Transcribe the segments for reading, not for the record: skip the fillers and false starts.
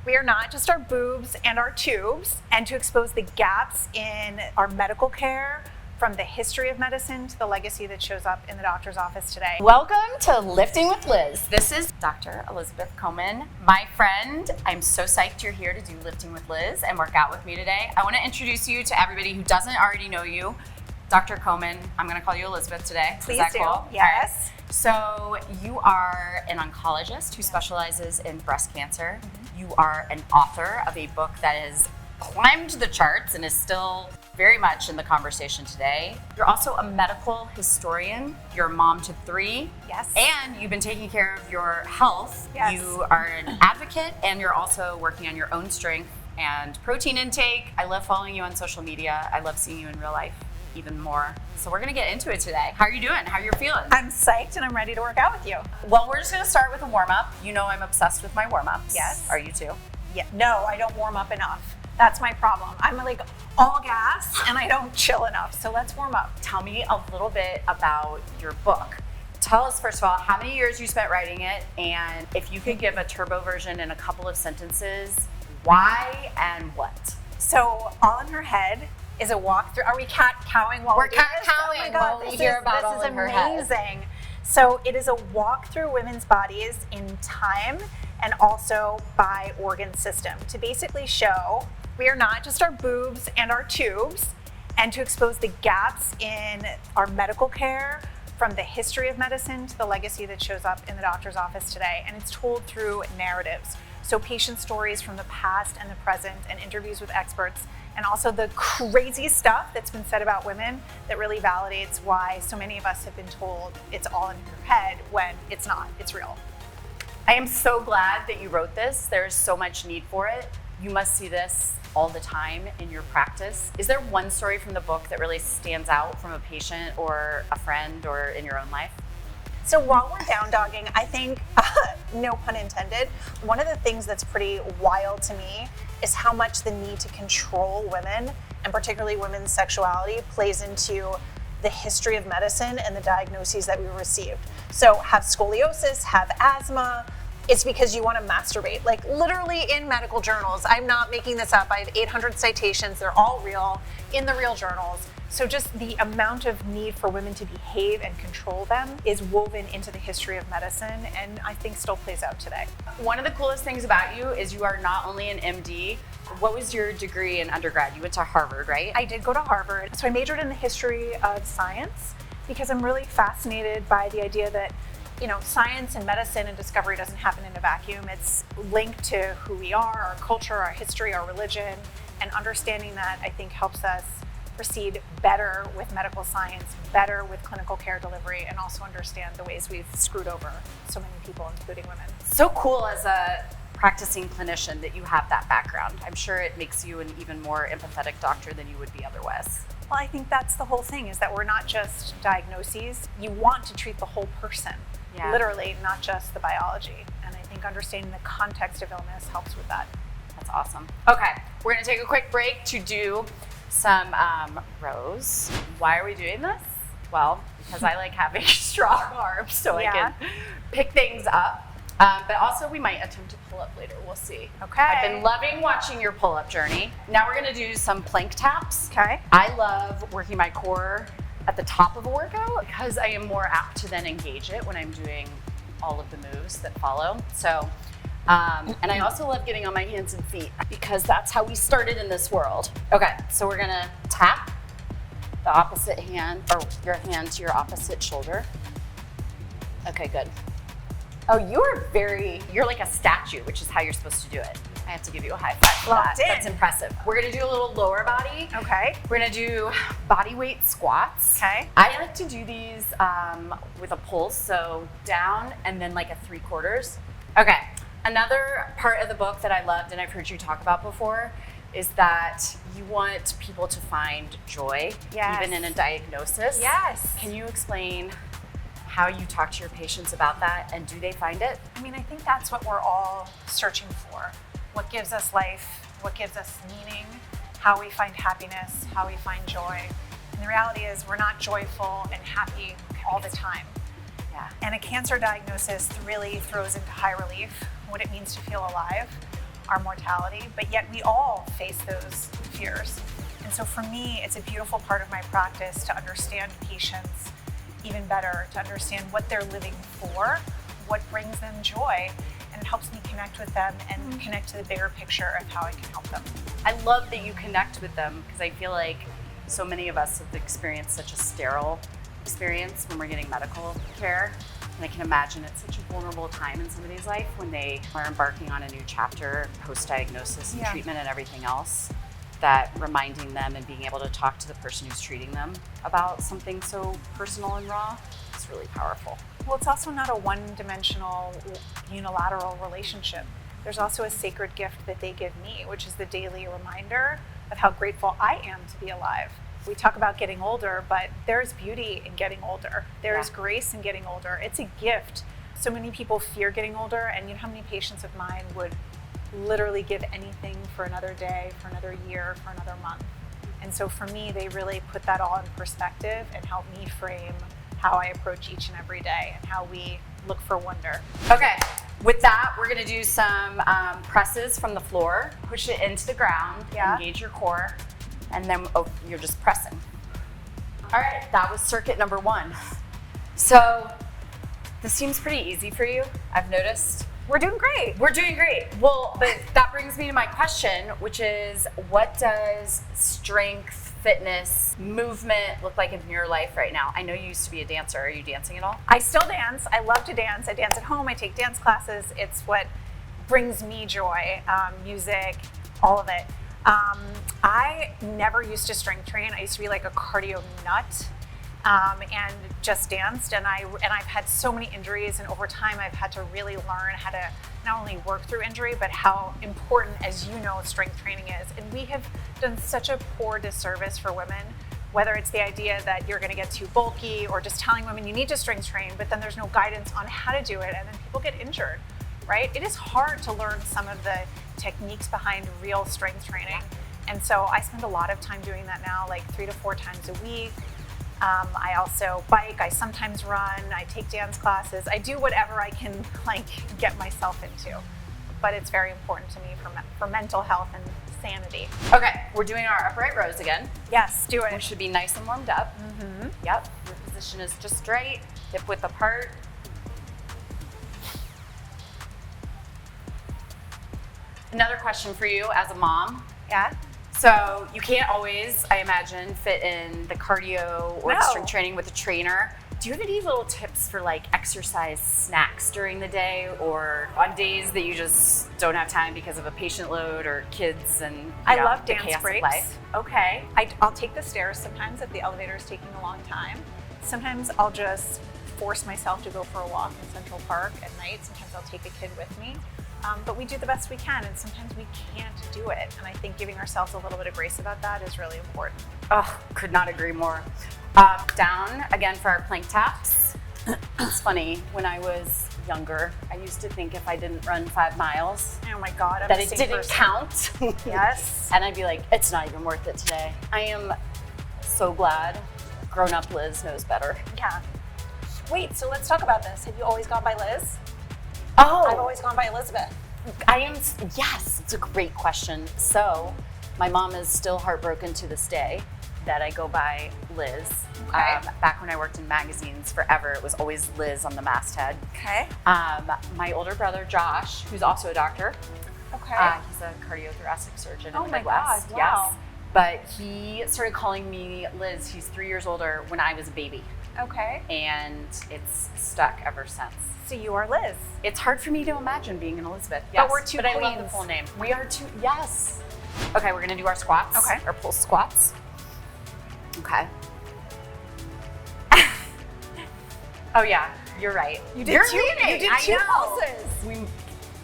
We are not just our boobs and our tubes, and to expose the gaps in our medical care from the history of medicine to the legacy that shows up in the doctor's office today. Welcome to Lifting with Liz. This is Dr. Elizabeth Comen, my friend. I'm so psyched you're here to do Lifting with Liz and work out with me today. I want to introduce you to everybody who doesn't already know you. Dr. Comen, I'm going to call you Elizabeth today. Please is that do. Cool? Yes. Right. So you are an oncologist who specializes in breast cancer. You are an author of a book that has climbed the charts and is still very much in the conversation today. You're also a medical historian. You're a mom to 3. Yes. And you've been taking care of your health. Yes. You are an advocate, and you're also working on your own strength and protein intake. I love following you on social media. I love seeing you in real life even more. So we're gonna get into it today. How are you doing? How are you feeling? I'm psyched and I'm ready to work out with you. Well, we're just gonna start with a warm-up. You know I'm obsessed with my warm-ups. Yes. Are you too? Yeah. No, I don't warm up enough. That's my problem. I'm like all gas and I don't chill enough. So let's warm up. Tell me a little bit about your book. Tell us, first of all, how many years you spent writing it, and if you could give a turbo version in a couple of sentences, why and what? So All in Her Head is a walkthrough. Are we cat-cowing while We're we do this? cat-cowing Oh my God, while we hear about All in Her Head. This is amazing. So it is a walk through women's bodies in time and also by organ system to basically show we are not just our boobs and our tubes, and to expose the gaps in our medical care from the history of medicine to the legacy that shows up in the doctor's office today. And it's told through narratives. So patient stories from the past and the present, and interviews with experts, and also the crazy stuff that's been said about women that really validates why so many of us have been told it's all in your head when it's not, it's real. I am so glad that you wrote this. There's so much need for it. You must see this all the time in your practice. Is there one story from the book that really stands out from a patient or a friend or in your own life? So while we're down dogging, I think, no pun intended, one of the things that's pretty wild to me is how much the need to control women, and particularly women's sexuality, plays into the history of medicine and the diagnoses that we received. So have scoliosis, have asthma, it's because you want to masturbate. Like literally in medical journals, I'm not making this up, I have 800 citations, they're all real, in the real journals. So just the amount of need for women to behave and control them is woven into the history of medicine, and I think still plays out today. One of the coolest things about you is you are not only an MD. What was your degree in undergrad? You went to Harvard, right? I did go to Harvard. So I majored in the history of science because I'm really fascinated by the idea that science and medicine and discovery doesn't happen in a vacuum. It's linked to who we are, our culture, our history, our religion, and understanding that I think helps us proceed better with medical science, better with clinical care delivery, and also understand the ways we've screwed over so many people, including women. So cool as a practicing clinician that you have that background. I'm sure it makes you an even more empathetic doctor than you would be otherwise. Well, I think that's the whole thing, is that we're not just diagnoses. You want to treat the whole person. Yeah. Literally, not just the biology. And I think understanding the context of illness helps with that. That's awesome. Okay, we're gonna take a quick break to do some rows. Why are we doing this? Well, because I like having strong arms so I can pick things up. But also we might attempt to pull up later, we'll see. Okay. I've been loving watching your pull-up journey. Now we're gonna do some plank taps. Okay. I love working my core at the top of a workout because I am more apt to then engage it when I'm doing all of the moves that follow. So, and I also love getting on my hands and feet because that's how we started in this world. Okay, so we're gonna tap the opposite hand, or your hand to your opposite shoulder. Okay, good. Oh, you're like a statue, which is how you're supposed to do it. I have to give you a high five for that. That's impressive. We're gonna do a little lower body. Okay. We're gonna do body weight squats. Okay. I like to do these with a pulse, so down and then like a 3/4. Okay. Another part of the book that I loved and I've heard you talk about before is that you want people to find joy, even in a diagnosis. Yes. Can you explain how you talk to your patients about that, and do they find it? I mean, I think that's what we're all searching for. What gives us life, what gives us meaning, how we find happiness, how we find joy. And the reality is we're not joyful and happy all the time. And a cancer diagnosis really throws into high relief what it means to feel alive. our mortality, but yet we all face those fears. And so for me, it's a beautiful part of my practice to understand patients even better, to understand what they're living for, what brings them joy, and it helps me connect with them and connect to the bigger picture of how I can help them. I love that you connect with them because I feel like so many of us have experienced such a sterile experience when we're getting medical care. And I can imagine it's such a vulnerable time in somebody's life when they are embarking on a new chapter, post-diagnosis and treatment and everything else, that reminding them and being able to talk to the person who's treating them about something so personal and raw is really powerful. Well, it's also not a one-dimensional, unilateral relationship. There's also a sacred gift that they give me, which is the daily reminder of how grateful I am to be alive. We talk about getting older, but there's beauty in getting older. There's grace in getting older. It's a gift. So many people fear getting older, and you know how many patients of mine would literally give anything for another day, for another year, for another month. And so for me, they really put that all in perspective and help me frame how I approach each and every day and how we look for wonder. Okay, with that, we're gonna do some presses from the floor. Push it into the ground, engage your core, and then you're just pressing. All right, that was circuit number 1. So this seems pretty easy for you, I've noticed. We're doing great. We're doing great. Well, but that brings me to my question, which is, what does strength, fitness, movement look like in your life right now? I know you used to be a dancer. Are you dancing at all? I still dance. I love to dance. I dance at home. I take dance classes. It's what brings me joy. Music, all of it. I never used to strength train. I used to be like a cardio nut. And just danced, and I've had so many injuries, and over time I've had to really learn how to not only work through injury, but how important, as you know, strength training is. And we have done such a poor disservice for women, whether it's the idea that you're gonna get too bulky or just telling women you need to strength train, but then there's no guidance on how to do it, and then people get injured, right? It is hard to learn some of the techniques behind real strength training. And so I spend a lot of time doing that now, like 3 to 4 times a week. I also bike, I sometimes run, I take dance classes. I do whatever I can get myself into. But it's very important to me for mental health and sanity. Okay, we're doing our upright rows again. Yes, do it. We should be nice and warmed up. Yep, your position is just right, hip width apart. Another question for you as a mom. Yeah? So you can't always, I imagine, fit in the cardio or the strength training with a trainer. Do you have any little tips for like exercise snacks during the day, or on days that you just don't have time because of a patient load or kids and I love dance chaos breaks. Of life? Okay. I'll take the stairs sometimes if the elevator is taking a long time. Sometimes I'll just force myself to go for a walk in Central Park at night. Sometimes I'll take a kid with me. But we do the best we can, and sometimes we can't do it. And I think giving ourselves a little bit of grace about that is really important. Oh, could not agree more. Down again for our plank taps. It's funny, when I was younger, I used to think if I didn't run 5 miles, oh my God, that it didn't count. Yes. And I'd be like, it's not even worth it today. I am so glad grown-up Liz knows better. Yeah. Wait, so let's talk about this. Have you always gone by Liz? Oh, I've always gone by Elizabeth. Yes, it's a great question. So my mom is still heartbroken to this day that I go by Liz. Okay. Back when I worked in magazines forever, it was always Liz on the masthead. Okay. My older brother, Josh, who's also a doctor. Okay. He's a cardiothoracic surgeon Oh in the my Midwest. God, wow. Yes. But he started calling me Liz. He's 3 years older when I was a baby. Okay. And it's stuck ever since. So you are Liz. It's hard for me to imagine being an Elizabeth. Yes, But we're two I love the queens. full name. We are two, yes. Okay, we're gonna do our squats. Okay. Our pulse squats. Okay. Oh yeah, you're right. You did You're two, leading. you did I two know. pulses.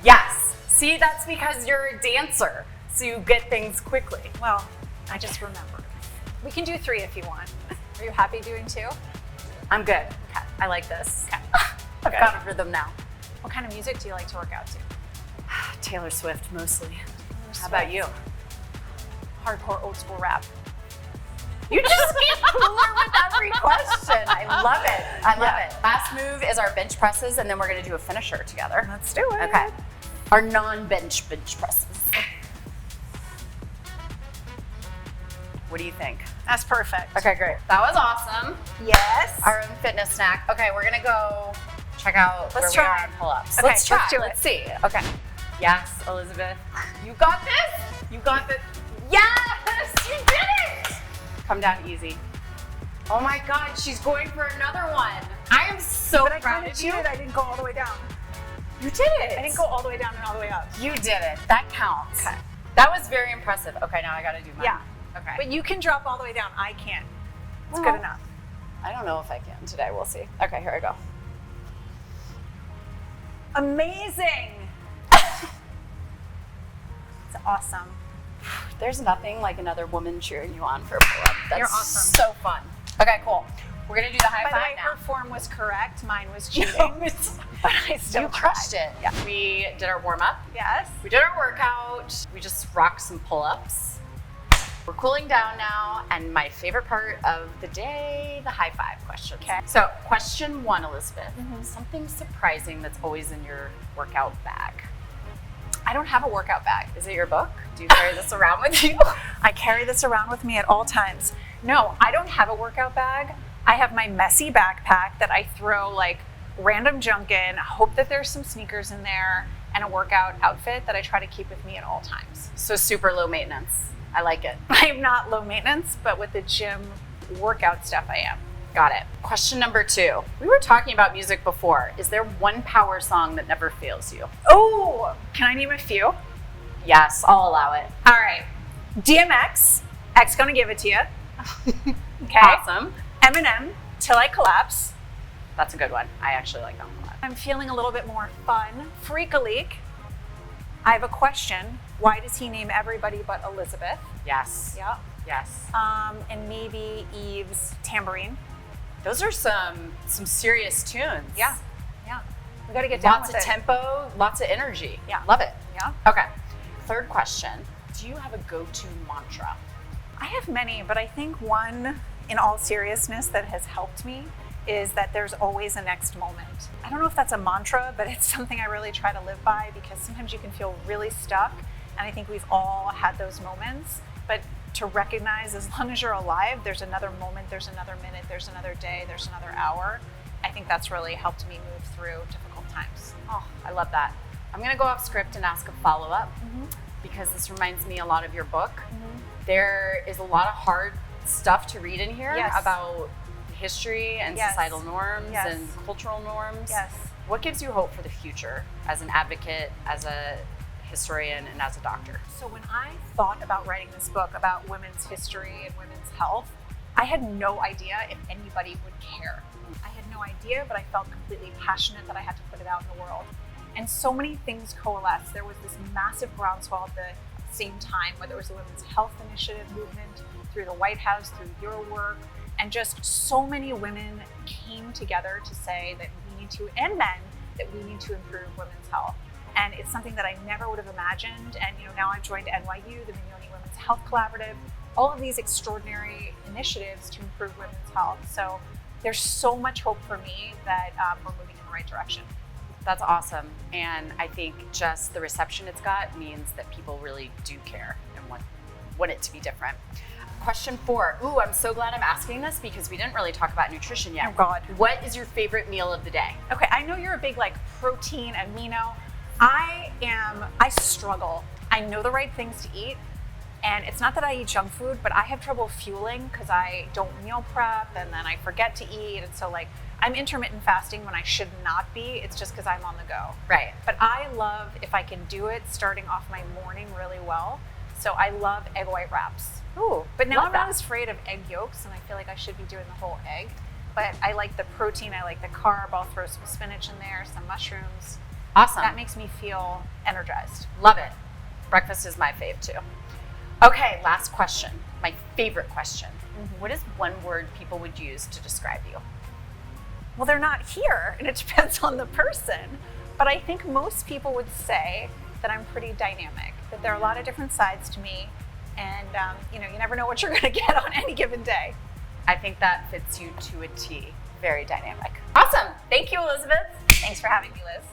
Yes. See, that's because you're a dancer, so you get things quickly. Well, I just remembered. We can do 3 if you want. Are you happy doing 2? I'm good. Okay. I like this. Okay. I've got a rhythm now. What kind of music do you like to work out to? Taylor Swift mostly. How about you? Hardcore old school rap. You just get cooler with every question. I love it. I love it. Last move is our bench presses, and then we're gonna do a finisher together. Let's do it. Okay. Our non-bench presses. What do you think? That's perfect. Okay, great. That was awesome. Yes. Our own fitness snack. Okay, we're gonna go check out where we are on pull-ups. Okay, let's try. let's do it. Let's see. Okay. Yes, Elizabeth. You got this. You got this. Yes, you did it. Come down easy. Oh my God, she's going for another one. I am so But I proud kind of of you. cheated. I didn't go all the way down. You did it. I didn't go all the way down and all the way up. You did it. That counts. Okay. That was very impressive. Okay, now I gotta do mine. Yeah. Okay. But you can drop all the way down. I can't. It's Well, good enough. I don't know if I can today. We'll see. Okay, here I go. Amazing. It's awesome. There's nothing like another woman cheering you on for a pull-up. That's You're awesome. so fun. Okay, cool. We're gonna do the high By the way, five now. her form was correct. Mine was cheating. But I still You crushed it. Yeah. We did our warm-up. Yes. We did our workout. We just rocked some pull-ups. We're cooling down now, and my favorite part of the day, the high five questions. Okay. So question 1, Elizabeth. Something surprising that's always in your workout bag. I don't have a workout bag. Is it your book? Do you carry this around with you? I carry this around with me at all times. No, I don't have a workout bag. I have my messy backpack that I throw like random junk in, hope that there's some sneakers in there, and a workout outfit that I try to keep with me at all times. So super low maintenance. I like it. I am not low maintenance, but with the gym workout stuff, I am. Got it. Question number 2. We were talking about music before. Is there one power song that never fails you? Oh, can I name a few? Yes, I'll allow it. All right. DMX, X Gonna Give It To You. Okay. Awesome. Eminem, Till I Collapse. That's a good one. I actually like that one a lot. I'm feeling a little bit more fun. Freak a Leak. I have a question. Why does he name everybody but Elizabeth? Yes. Yeah. Yes. And maybe Eve's Tambourine. Those are some serious tunes. Yeah. Yeah. We got to get down Lots with of it. tempo, lots of energy. Yeah. Love it. Yeah. Okay. Third question. Do you have a go-to mantra? I have many, but I think one, in all seriousness, that has helped me is that there's always a next moment. I don't know if that's a mantra, but it's something I really try to live by because sometimes you can feel really stuck. And I think we've all had those moments. But to recognize as long as you're alive, there's another moment, there's another minute, there's another day, there's another hour. I think that's really helped me move through difficult times. Oh, I love that. I'm going to go off script and ask a follow-up because this reminds me a lot of your book. There is a lot of hard stuff to read in here Yes. about history and Yes. societal norms Yes. and cultural norms. Yes. What gives you hope for the future as an advocate, as a historian, and as a doctor? So when I thought about writing this book about women's history and women's health, I had no idea if anybody would care. I had no idea, but I felt completely passionate that I had to put it out in the world. And so many things coalesced. There was this massive groundswell at the same time, whether it was the Women's Health Initiative movement, through the White House, through your work, and just so many women came together to say that we need to, and men, that we need to improve women's health. And it's something that I never would have imagined. And now I've joined NYU, the Mignoni Women's Health Collaborative, all of these extraordinary initiatives to improve women's health. So there's so much hope for me that we're moving in the right direction. That's awesome. And I think just the reception it's got means that people really do care and want it to be different. Question 4. Ooh, I'm so glad I'm asking this because we didn't really talk about nutrition yet. Oh God. What is your favorite meal of the day? Okay, I know you're a big protein, amino. I struggle. I know the right things to eat. And it's not that I eat junk food, but I have trouble fueling because I don't meal prep and then I forget to eat. And so I'm intermittent fasting when I should not be. It's just because I'm on the go. Right. But I love, if I can do it, starting off my morning really well. So I love egg white wraps. Ooh, But now love I'm not that. as afraid of egg yolks, and I feel like I should be doing the whole egg. But I like the protein, I like the carb. I'll throw some spinach in there, some mushrooms. Awesome. That makes me feel energized. Love it. Breakfast is my fave too. Okay, last question. My favorite question. What is one word people would use to describe you? Well, they're not here, and it depends on the person. But I think most people would say that I'm pretty dynamic, that there are a lot of different sides to me. And, you never know what you're going to get on any given day. I think that fits you to a T. Very dynamic. Awesome. Thank you, Elizabeth. Thanks for having me, Liz.